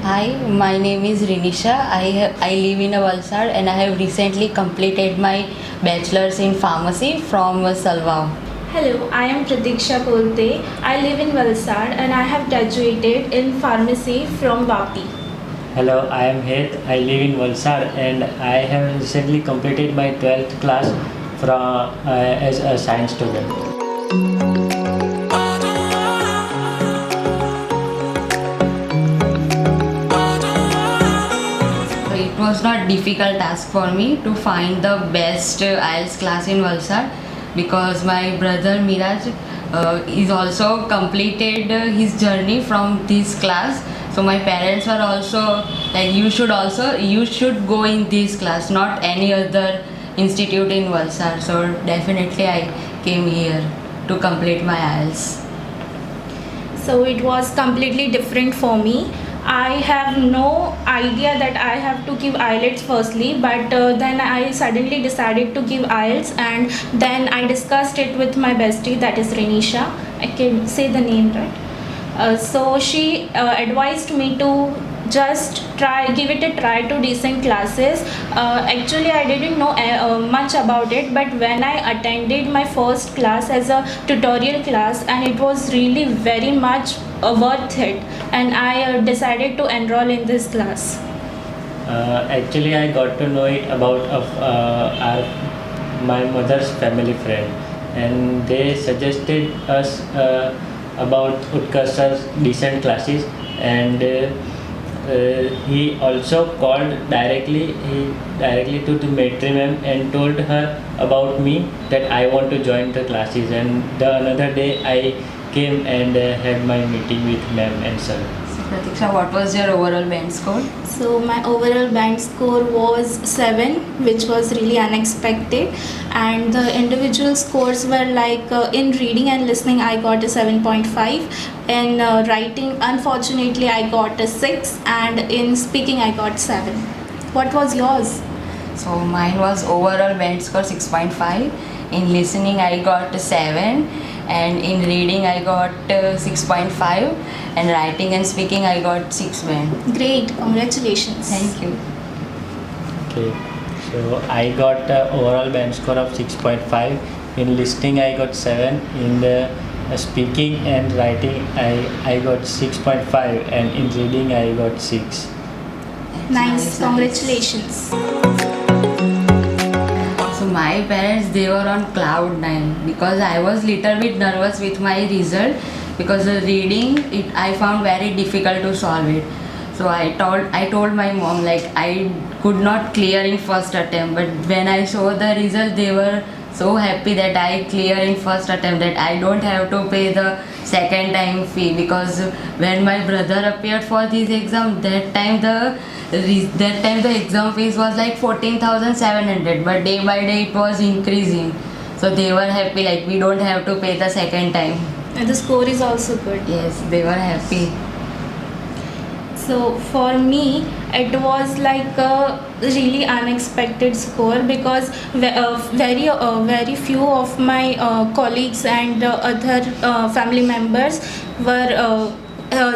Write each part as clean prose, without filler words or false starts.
Hi, my name is Rinisha. I live in Valsad and I have recently completed my bachelor's in pharmacy from Salwa. Hello, I am Pratiksha Kolte. I live in Valsad and I have graduated in pharmacy from Vapi. Hello, I am Het. I live in Valsad and I have recently completed my 12th class as a science student. So it was not difficult task for me to find the best IELTS class in Valsad because my brother Miraj is also completed his journey from this class. So my parents were also like you should go in this class, not any other institute in Valsad. So definitely I came here to complete my IELTS. So it was completely different for me. I have no idea that I have to give IELTS firstly, but then I suddenly decided to give IELTS, and then I discussed it with my bestie, that is Renisha. I can say the name, right? So she advised me to just give it a try to decent classes. Actually, I didn't know much about it, but when I attended my first class as a tutorial class, and it was really very much worth it, and I decided to enroll in this class. Actually, I got to know it about my mother's family friend, and they suggested us about Utkarsh's decent classes, and he also called directly to the matri ma'am and told her about me that I want to join the classes. And the another day I came and had my meeting with ma'am and sir. So Pratiksha, what was your overall band score? So my overall band score was 7, which was really unexpected, and the individual scores were like in reading and listening I got a 7.5, in writing unfortunately I got a 6, and in speaking I got 7. What was yours? So mine was overall band score 6.5. In listening I got 7 and in reading I got 6.5 and writing and speaking I got 6 band. Great, congratulations. Thank you. Okay, so I got overall band score of 6.5. In listening I got 7. In speaking and writing I got 6.5, and in reading I got 6. Nice, congratulations. So my parents, they were on cloud 9 because I was little bit nervous with my result because the reading it I found very difficult to solve it. So I told my mom like I could not clear in first attempt, but when I saw the result they were so happy that I clear in first attempt, that I don't have to pay the second time fee, because when my brother appeared for this exam that time the exam fees was like 14,700, but day by day it was increasing. So they were happy like we don't have to pay the second time. And the score is also good. Yes, they were happy. So for me, it was like a really unexpected score because very few of my colleagues and other family members were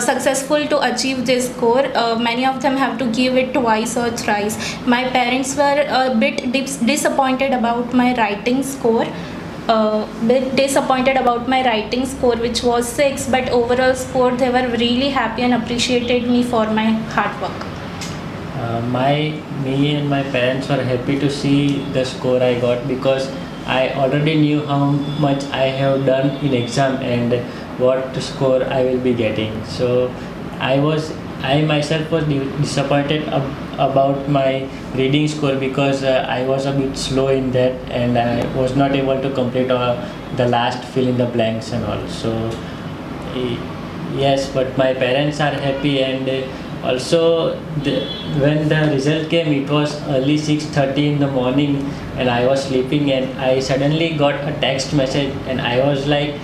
successful to achieve this score. Many of them have to give it twice or thrice. My parents were a bit disappointed about my writing score. Which was 6, but overall score they were really happy and appreciated me for my hard work. Me and my parents were happy to see the score I got, because I already knew how much I have done in exam and what score I will be getting. So I myself was disappointed about my reading score, because I was a bit slow in that and I was not able to complete the last fill in the blanks and all. So yes, but my parents are happy, and also when the result came it was early 6:30 in the morning and I was sleeping, and I suddenly got a text message and I was like,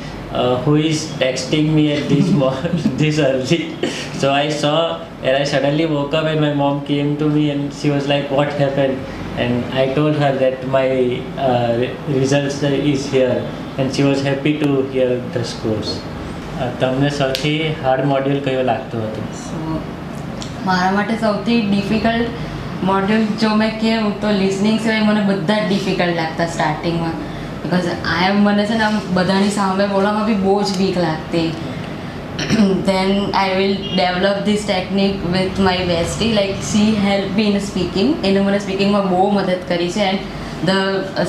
who is texting me at this early? So I saw, and I suddenly woke up and my mom came to me and she was like, what happened? And I told her that my results is here, and she was happy to hear the scores. તમને સૌથી hard module કયો લાગતો હતો? So મારા માટે સૌથી difficult module જો મેં કહું તો લિસનિંગ સિવાય મને બધા જ ડિફિકલ્ટ લાગતા સ્ટાર્ટિંગમાં, બિકોઝ મને છે ને આમ બધાની સામે બોલવામાં બી બહુ જ બીક લાગતી. then I will develop this technique with my bestie, like she helped me in speaking. એને મને સ્પીકિંગમાં બહુ મદદ કરી છે. એન્ડ ધ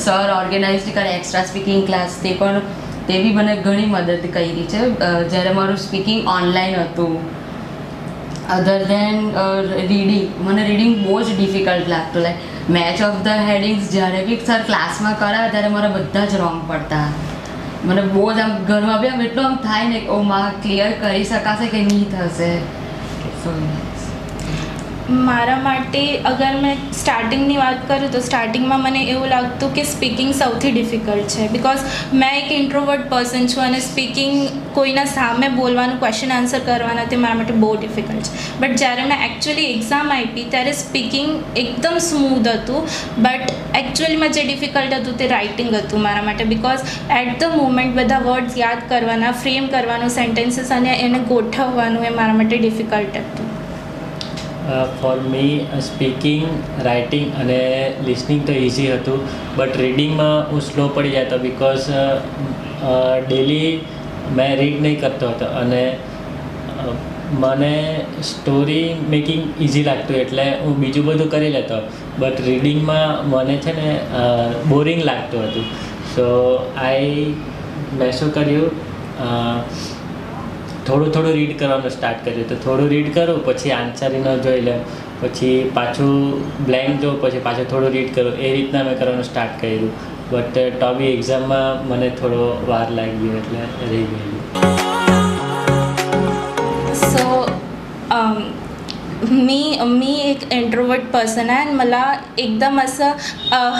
સર ઓર્ગેનાઇઝ કરે એક્સ્ટ્રા સ્પીકિંગ ક્લાસ, તે બી મને ઘણી મદદ કરી છે જ્યારે મારું સ્પીકિંગ ઓનલાઈન હતું. અધર દેન રીડિંગ, મને રીડિંગ બહુ જ ડિફિકલ્ટ લાગતું. Like match of the headings જ્યારે બી સર ક્લાસમાં કરાવે ત્યારે મારા બધા જ રોંગ પડતા. મને બહુ જ આમ ઘરમાં બી આમ એટલું આમ થાય ને કે ઓ માં ક્લિયર કરી શકાશે કે નહીં થશે. સો મારા માટે અગર મેં સ્ટાર્ટિંગની વાત કરું તો સ્ટાર્ટિંગમાં મને એવું લાગતું કે સ્પીકિંગ સૌથી ડિફિકલ્ટ છે, બિકોઝ મેં એક ઇન્ટ્રોવર્ટ પર્સન છું અને સ્પીકિંગ કોઈના સામે બોલવાનું, ક્વેશ્ચન આન્સર કરવાના તે મારા માટે બહુ ડિફિકલ્ટ છે. બટ જ્યારે મેં એકચ્યુઅલી એક્ઝામ આપી ત્યારે સ્પીકિંગ એકદમ સ્મૂધ હતું, બટ એકચ્યુઅલીમાં જે ડિફિકલ્ટ હતું તે રાઇટિંગ હતું મારા માટે, બિકોઝ એટ ધ મોમેન્ટ બધા વર્ડ્સ યાદ કરવાના, ફ્રેમ કરવાનું સેન્ટેન્સીસ અને એને ગોઠવવાનું એ મારા માટે ડિફિકલ્ટ હતું. ફોર મી સ્પીકિંગ, રાઇટિંગ અને લિસનિંગ તો ઇઝી હતું, બટ રીડિંગમાં હું સ્લો પડી જતો બિકોઝ ડેલી મેં રીડ નહીં કરતો હતો અને મને સ્ટોરી મેકિંગ ઇઝી લાગતું એટલે હું બીજું બધું કરી લેતો, બટ રીડિંગમાં મને છે ને બોરિંગ લાગતું હતું. સો મેં શું કર્યું, થોડું રીડ કરવાનું સ્ટાર્ટ કર્યું. તો થોડું રીડ કરું, પછી આન્સરીનો જોઈ લઉં, પછી પાછું બ્લેન્ક જોઉં, પછી પાછું થોડું રીડ કરું. એ રીતના મેં કરવાનું સ્ટાર્ટ કર્યું. બટ તો બી એક્ઝામમાં મને થોડો વાર લાગી ગયો એટલે રહી ગયેલું. सो मी एक इंट्रोवर्ट पर्सन आहे आणि मला एकदम असं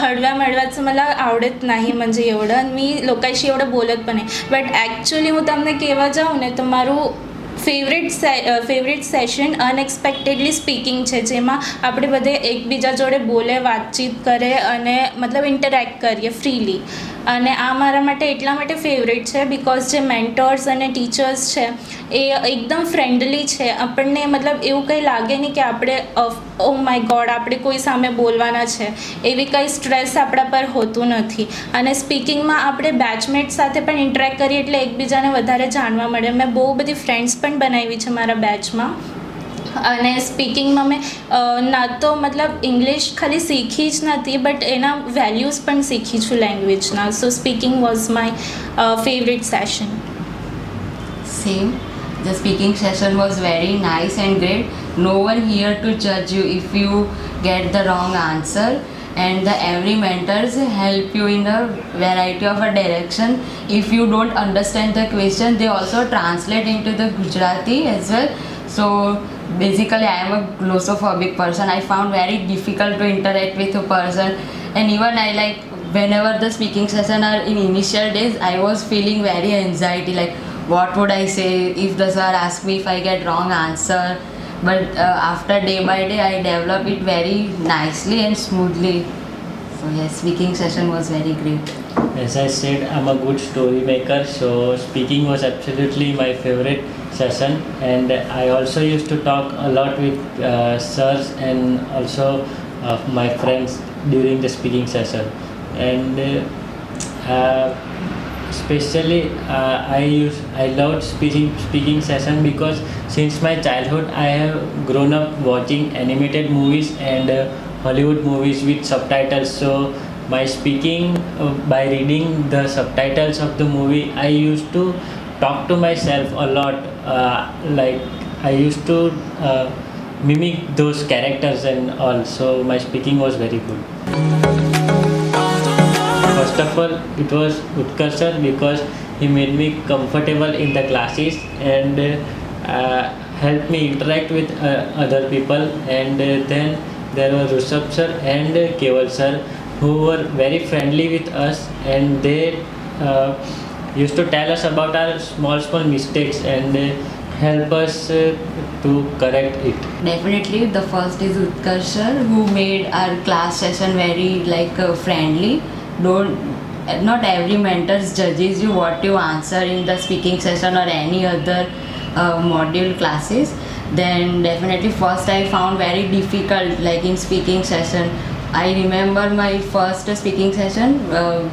हळव्यामळव्याचं मला आवडत नाही, म्हणजे एवढं मी लोकांशी एवढं बोलत पण नाही. बट ॲक्च्युअली હું તમને કહેવા જાઉં ને તો મારું ફેવરેટ સેશન અનએક્સપેક્ટેડલી સ્પીકિંગ છે, જેમાં આપણે બધે એકબીજા જોડે બોલે, વાતચીત કરે અને મતલબ ઇન્ટરેક્ટ કરીએ ફ્રીલી. અને આ મારા માટે એટલા માટે ફેવરેટ છે બિકોઝ જે મેન્ટર્સ અને ટીચર્સ છે એ એકદમ ફ્રેન્ડલી છે. આપણને મતલબ એવું કંઈ લાગે નહીં કે આપણે ઓ માય ગોડ આપણે કોઈ સામે બોલવાના છે, એવી કંઈ સ્ટ્રેસ આપણા પર હોતું નથી. અને સ્પીકિંગમાં આપણે બેચમેટ સાથે પણ ઇન્ટરેક્ટ કરીએ એટલે એકબીજાને વધારે જાણવા મળે. મેં બહુ બધી ફ્રેન્ડ્સ પણ બનાવી છે મારા બેચમાં. અને સ્પીકિંગમાં મેં ના તો મતલબ ઇંગ્લિશ ખાલી શીખી જ નથી, બટ એના વેલ્યુઝ પણ શીખી છું લેંગ્વેજના. So speaking was my favourite session. Same. The speaking session was very nice and great. No one here to judge you if you get the wrong answer, and the every mentors help you in a variety of a direction. If you don't understand the question, they also translate into the Gujarati as well. So basically I am a glossophobic person. I found very difficult to interact with a person, and even I like whenever the speaking session are in initial days, I was feeling very anxiety, like what would I say if the sir ask me if I get wrong answer. But after day by day I develop it very nicely and smoothly. So yes, speaking session was very great. As I said, I'm a good story maker, so speaking was absolutely my favorite session. And I also used to talk a lot with sirs and also my friends during the speaking session. And especially I loved speaking session because since my childhood I have grown up watching animated movies and Hollywood movies with subtitles. So my speaking by reading the subtitles of the movie, I used to talk to myself a lot. Like I used to mimic those characters and all. So my speaking was very good. First of all, it was Utkarsh sir because he made me comfortable in the classes and helped me interact with other people. And then there were Rushabh sir and Keval sir who were very friendly with us, and they used to tell us about our small mistakes and help us to correct it. Definitely the first is Utkarsh sir, who made our class session very friendly. Not every mentor judges you what you answer in the speaking session or any other module classes. Then definitely first I found very difficult, like in speaking session. I remember my first speaking session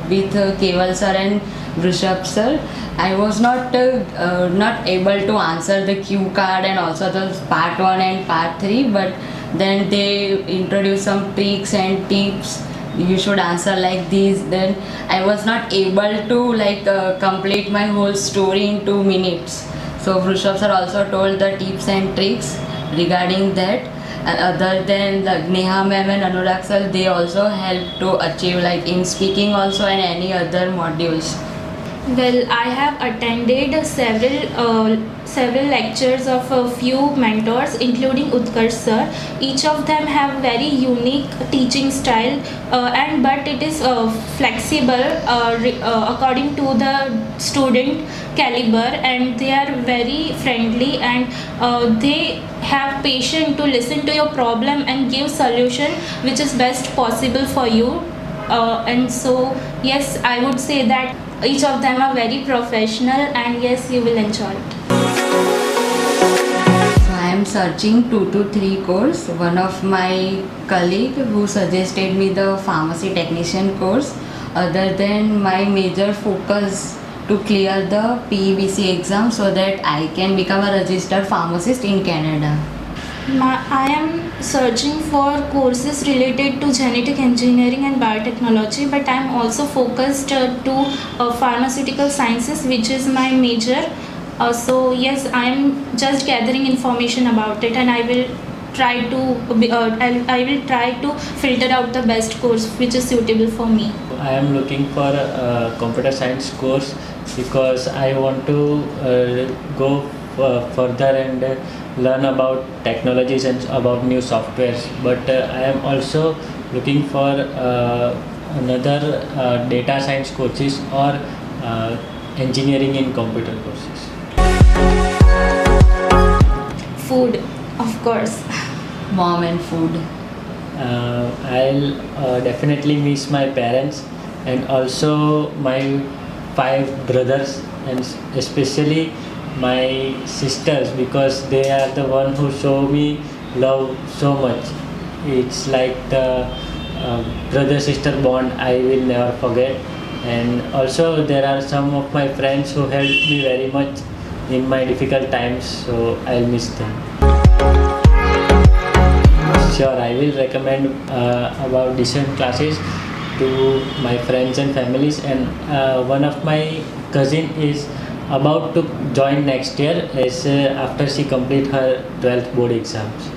with Keval sir and Rishabh sir. I was not able to answer the cue card and also the part 1 and part 3, but then they introduced some tricks and tips. You should answer like this. Then I was not able to complete my whole story in 2 minutes. So Rishabh sir also told the tips and tricks regarding that. And other than the Neha ma'am and Anurag sir, they also helped to achieve like in speaking also and any other modules. Well, I have attended several lectures of a few mentors, including Utkarsh sir. Each of them have very unique teaching style, but it is flexible according to the student caliber, and they are very friendly, and they have patience to listen to your problem and give solution which is best possible for you. And so yes, I would say that each of them are very professional, and yes, you will enjoy it. So I am searching 2 to 3 course. One of my colleague who suggested me the pharmacy technician course. Other than my major focus to clear the PEBC exam so that I can become a registered pharmacist in Canada. I am searching for courses related to genetic engineering and biotechnology, but I am also focused to pharmaceutical sciences, which is my major. So yes, I am just gathering information about it, and I will try to filter out the best course which is suitable for me. I am looking for a computer science course because I want to go further and learn about technologies and about new softwares. But I am also looking for another data science courses or engineering in computer courses. Food, of course. Mom and food. I'll definitely miss my parents and also my 5 brothers, and especially my sisters, because they are the one who show me love so much. It's like the brother sister bond I will never forget. And also there are some of my friends who helped me very much in my difficult times, so I'll miss them. Sure, I will recommend about decent classes to my friends and families, and one of my cousin is about to join next year as after she complete her 12th board exams.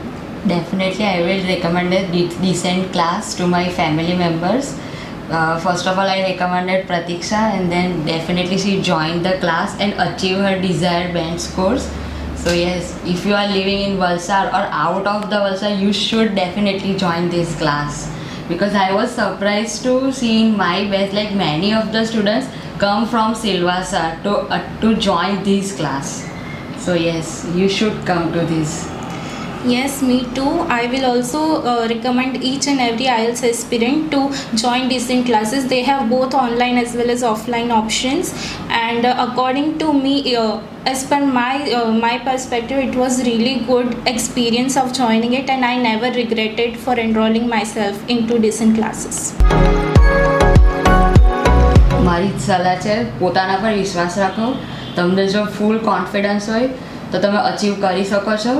Definitely, I will recommend a decent class to my family members. First of all, I recommended Pratiksha, and then definitely she joined the class and achieved her desired band scores. So yes, if you are living in Valsad or out of the Valsad, you should definitely join this class, because I was surprised to see in my batch like many of the students come from Silvassa to join this class. So yes, you should come to this. Yes, me too. I will also recommend each and every IELTS aspirant to join decent classes. They have both online as well as offline options. And according to me, as per my perspective, it was really good experience of joining it, and I never regretted for enrolling myself into decent classes. મારી જ સલાહ છે, પોતાના પર વિશ્વાસ રાખો. તમને જો ફૂલ કોન્ફિડન્સ હોય તો તમે અચીવ કરી શકો છો.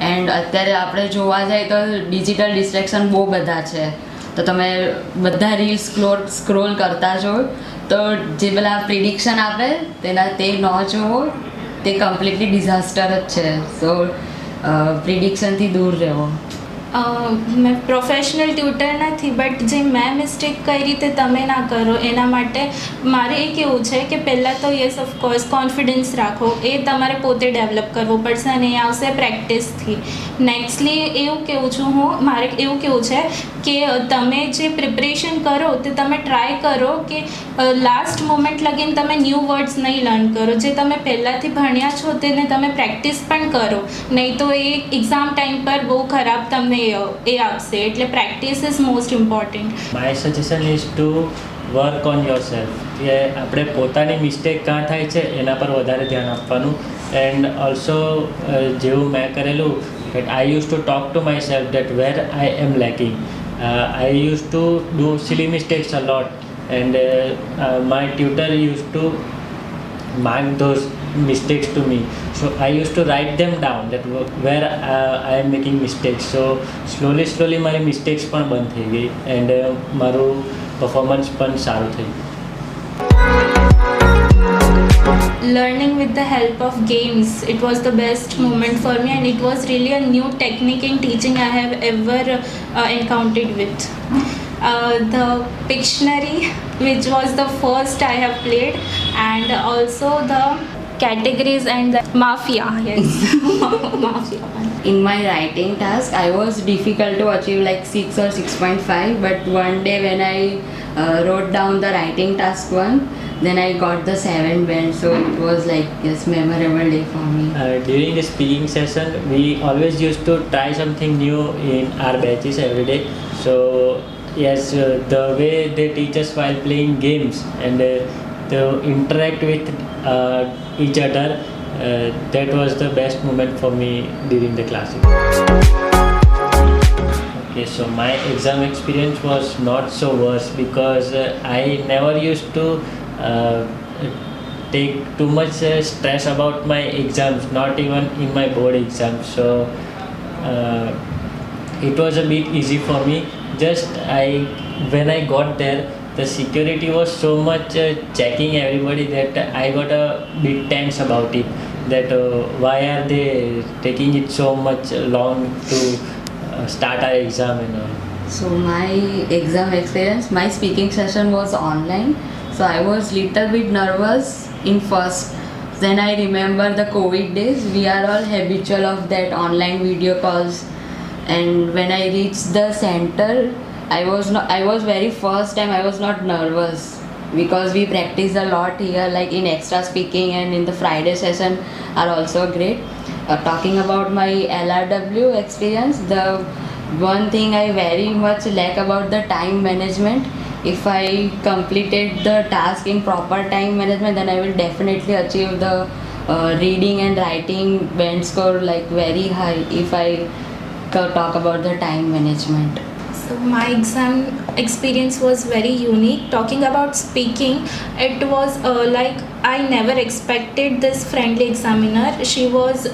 એન્ડ અત્યારે આપણે જોવા જઈએ તો ડિજિટલ ડિસ્ટ્રેક્શન બહુ બધા છે, તો તમે બધા રીલ સ્ક્રોલ કરતા જો તો જે પેલા પ્રિડિક્શન આપે તે ન જોવો, તે કમ્પ્લીટલી ડિઝાસ્ટર જ છે. સો પ્રિડિક્શનથી દૂર રહેવો. મેં પ્રોફેશનલ ટ્યુટર નથી, બટ જે મેં મિસ્ટેક કરી તે તમે ના કરો. એના માટે મારે એ કહેવું છે કે પહેલાં તો યસ ઓફકોર્સ કોન્ફિડન્સ રાખો, એ તમારે પોતે ડેવલપ કરવો પડશે, અને એ આવશે પ્રેક્ટિસથી. નેક્સ્ટલી મારે એવું કહેવું છે કે તમે જે પ્રિપરેશન કરો તે તમે ટ્રાય કરો કે લાસ્ટ મોમેન્ટ લગીને તમે ન્યૂ વર્ડ્સ નહીં લર્ન કરો. જે તમે પહેલાંથી ભણ્યા છો તેને તમે પ્રેક્ટિસ પણ કરો, નહીં તો એ એક્ઝામ ટાઈમ પર બહુ ખરાબ તમને એ આપશે. એટલે practice is most important. My suggestion is to work on your self, કે આપણે પોતાની મિસ્ટેક કાં થાય છે એના પર વધારે ધ્યાન આપવાનું, એન્ડ ઓલ્સો જેવું મેં કરેલું that I used to talk to myself that where I am lacking. I used to do silly mistakes a lot, and my tutor used to mark those mistakes to me. So I used to write them down that where I am making mistakes. So slowly મારી mistakes પણ બંધ થઈ ગઈ and મારું performance પણ સારું થઈ. Learning with the help of games, it was the best moment for me, and it was really a new technique in teaching I have ever encountered with. The Pictionary, which was the first I have played, and also the categories and the Mafia, yes. Mafia one. In my writing task, I was difficult to achieve like 6 or 6.5, but one day when I wrote down the writing task one, then I got the 7 band, so it was like yes, memorable day for me. During the speaking session, we always used to try something new in our batches every day. So yes, the way they teach us while playing games and to interact with each other, that was the best moment for me during the classes. Okay, so my exam experience was not so worse because I never used to take too much stress about my exams, not even in my board exams. So it was a bit easy for me. Just when I got there, the security was so much checking everybody that I got a bit tense about it. That why are they taking it so much long to start our exam and all. So my exam experience, my speaking session was online, so I was little bit nervous in first. Then I remember the COVID days, we are all habitual of that online video calls, and when I reached the center, I was very first time I was not nervous because we practice a lot here, like in extra speaking and in the Friday session are also great. Talking about my LRW experience, the one thing I very much lack about the time management. If I completed the task in proper time management, then I will definitely achieve the reading and writing band score like very high if I talk about the time management. So my exam experience was very unique. Talking about speaking, it was like I never expected this friendly examiner. She was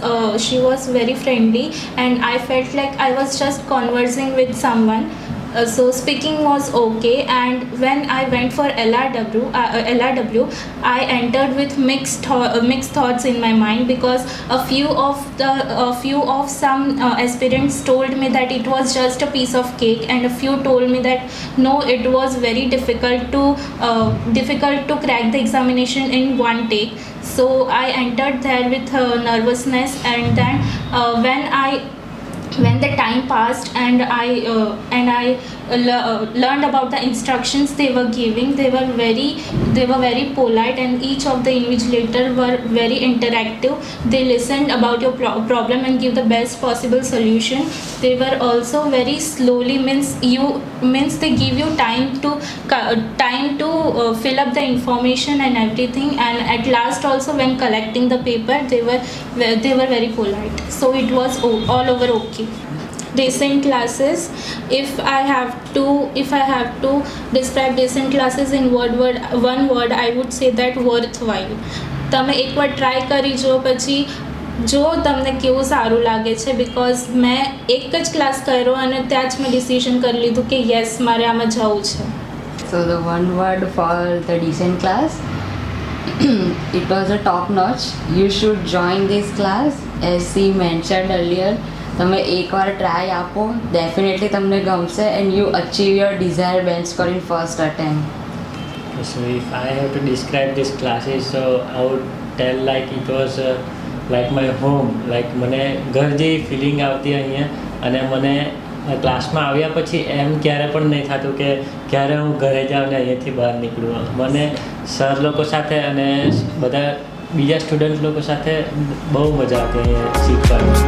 very friendly, and I felt like I was just conversing with someone. So speaking was okay, and when I went for LRW, I entered with mixed thoughts in my mind because a few of some aspirants told me that it was just a piece of cake, and a few told me that no, it was very difficult to crack the examination in one take. So I entered there with nervousness, and then when the time passed and I learned about the instructions they were giving, they were very polite, and each of the invigilator were very interactive. They listened about your problem and give the best possible solution. They were also very slowly, means they give you time to fill up the information and everything, and at last also when collecting the paper they were very polite. So it was all over okay. Decent classes, if I have to describe decent classes in one word, I would say that worthwhile. તમે એકવાર try કરી જો, પછી જો તમને કેવું સારું લાગે છે, બિકોઝ મેં એક જ ક્લાસ કર્યો અને ત્યાં જ મેં ડિસિઝન કરી લીધું કે યસ મારે આમાં જવું છે. So the one word for the decent class, it was a top notch. You should join this class. As she mentioned earlier, તમે એકવાર ટ્રાય આપો, ડેફિનેટલી તમને ગમશે, and you achieve your desire bench score in first attempt. So if I have to describe these classes, so I would tell like it was like my home. Like મને ઘર જેવી feeling આવતી અહીંયા, અને મને ક્લાસમાં આવ્યા પછી એમ ક્યારે પણ નહીં થતું કે ક્યારે હું ઘરે જાઉં ને અહીંયાથી બહાર નીકળું. મને સર લોકો સાથે અને બધા બીજા સ્ટુડન્ટ લોકો સાથે બહુ મજા આવતી અહીંયા શીખવાની.